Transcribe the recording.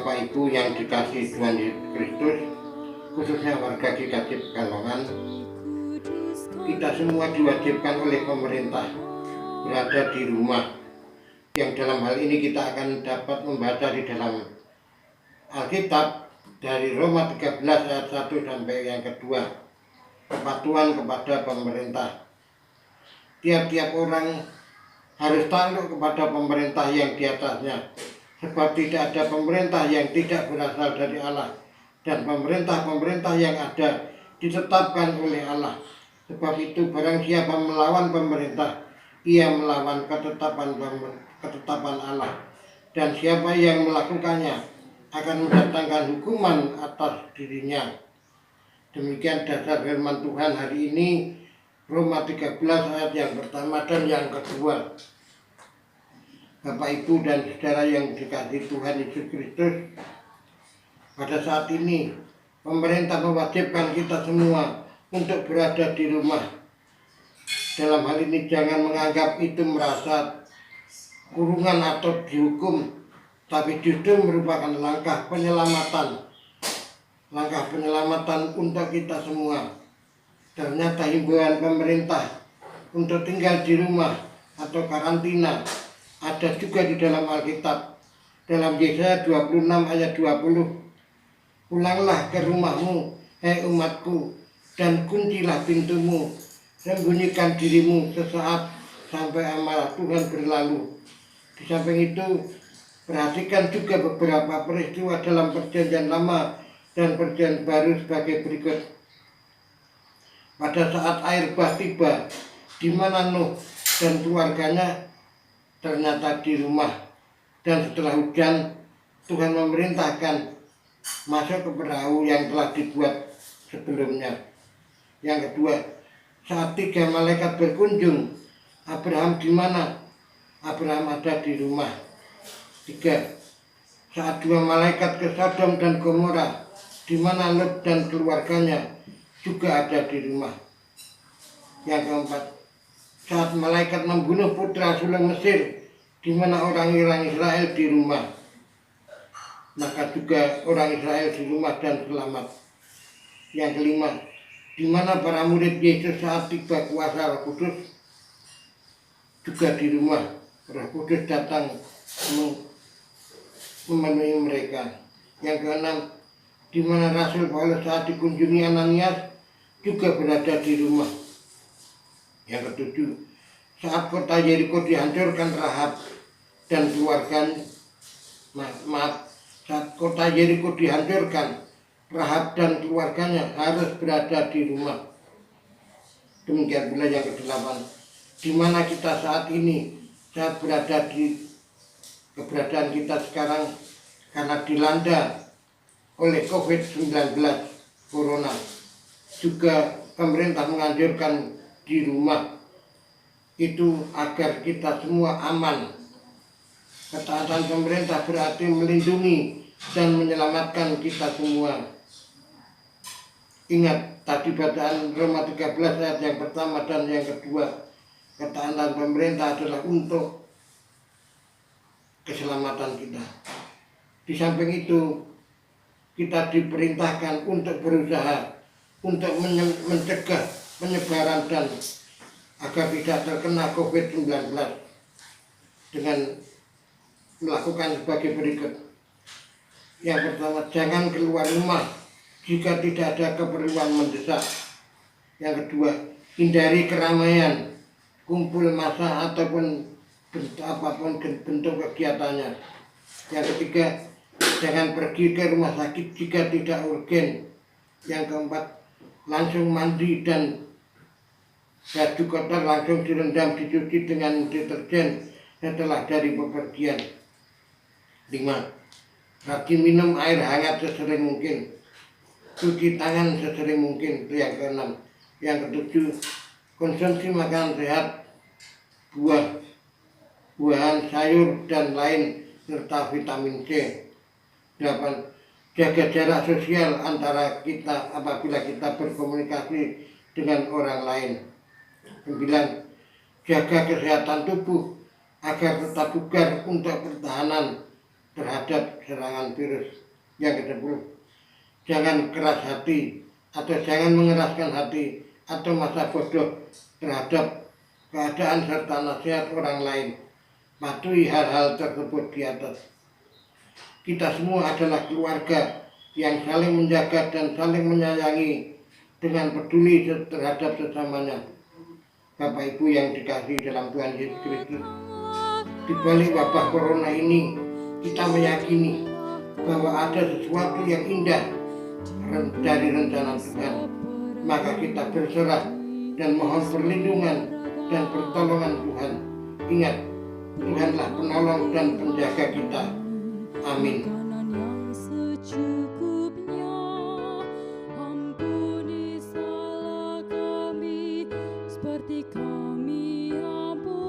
Bapak Ibu yang dikasihi Tuhan Yesus Kristus, khususnya warga GKJ Pekalongan, kita semua diwajibkan oleh pemerintah berada di rumah. Yang dalam hal ini kita akan dapat membaca di dalam Alkitab dari Roma 13 ayat 1 sampai yang kedua, kepatuhan kepada pemerintah. Tiap-tiap orang harus tunduk kepada pemerintah yang di atasnya, sebab tidak ada pemerintah yang tidak berasal dari Allah, dan pemerintah-pemerintah yang ada ditetapkan oleh Allah. Sebab itu barang siapa melawan pemerintah, ia melawan ketetapan Allah, dan siapa yang melakukannya akan mendatangkan hukuman atas dirinya. Demikian dasar firman Tuhan hari ini, Roma 13 ayat yang pertama dan yang kedua. Bapak Ibu dan saudara yang dikasihi Tuhan Yesus Kristus, pada saat ini pemerintah mewajibkan kita semua untuk berada di rumah. Dalam hal ini jangan menganggap itu merasa kurungan atau dihukum, tapi justru merupakan langkah penyelamatan untuk kita semua. Ternyata himbauan pemerintah untuk tinggal di rumah atau karantina ada juga di dalam Alkitab. Dalam Yesaya 26 ayat 20, pulanglah ke rumahmu, hai umatku, dan kuncilah pintumu, sembunyikan dirimu sesaat sampai amarah Tuhan berlalu. Di samping itu, perhatikan juga beberapa peristiwa dalam Perjanjian Lama dan Perjanjian Baru sebagai berikut. Pada saat air bah tiba, di mana Nuh dan keluarganya ternyata di rumah, dan setelah hujan Tuhan memerintahkan masuk ke perahu yang telah dibuat sebelumnya. Yang kedua, saat 3 malaikat berkunjung, Abraham di mana? Abraham ada di rumah. 3. Saat 2 malaikat ke Sodom dan Gomora, di mana Lot dan keluarganya juga ada di rumah. Yang keempat, saat malaikat membunuh putra sulung Mesir, di mana orang-orang Israel di rumah, maka juga orang Israel di rumah dan selamat. Yang kelima, di mana para murid Yesus saat tiba kuasa Roh Kudus juga di rumah. Roh Kudus datang memenuhi mereka. Yang keenam, di mana Rasul Paulus saat dikunjungi Ananias juga berada di rumah. Yang ketujuh, saat kota Yeriko dihancurkan Rahab dan keluarganya, saat kota Yeriko dihancurkan, Rahab dan keluarganya harus berada di rumah. Demikian pula yang kedelapan, di mana kita saat ini, saat berada di keberadaan kita sekarang karena dilanda oleh COVID-19 Corona, juga pemerintah menganjurkan di rumah itu agar kita semua aman. Ketaatan pemerintah berarti melindungi dan menyelamatkan kita semua. Ingat tadi bacaan Roma 13 ayat yang pertama dan yang kedua. Ketaatan pemerintah adalah untuk keselamatan kita. Di samping itu, kita diperintahkan untuk berusaha untuk mencegah penyebaran dan agar tidak terkena COVID-19 dengan melakukan sebagai berikut. Yang pertama, jangan keluar rumah jika tidak ada keperluan mendesak. Yang kedua, hindari keramaian, kumpul massa ataupun apapun bentuk kegiatannya. Yang ketiga, jangan pergi ke rumah sakit jika tidak urgen. Yang keempat, langsung mandi dan baju kotor langsung direndam dicuci dengan deterjen setelah dari bepergian. 5. Rajin minum air hangat sesering mungkin. Cuci tangan sesering mungkin. Itu yang keenam. Yang ketujuh, konsumsi makanan sehat, buah-buahan, sayur dan lain serta vitamin C. 8. Jaga jarak sosial antara kita apabila kita berkomunikasi dengan orang lain. 9. Jaga kesehatan tubuh agar tetap bugar untuk pertahanan terhadap serangan virus yang ke-10. Jangan keras hati atau jangan mengeraskan hati atau masa bodoh terhadap keadaan serta nasihat orang lain. Patuhi hal-hal tersebut di atas. Kita semua adalah keluarga yang saling menjaga dan saling menyayangi dengan peduli terhadap sesamanya. Bapak Ibu yang dikasihi dalam Tuhan Yesus Kristus, di balik wabah corona ini kita meyakini bahwa ada sesuatu yang indah dari rencana Tuhan. Maka kita berserah dan mohon perlindungan dan pertolongan Tuhan. Ingat, Tuhanlah penolong dan penjaga kita. Amin. Seperti kami ampun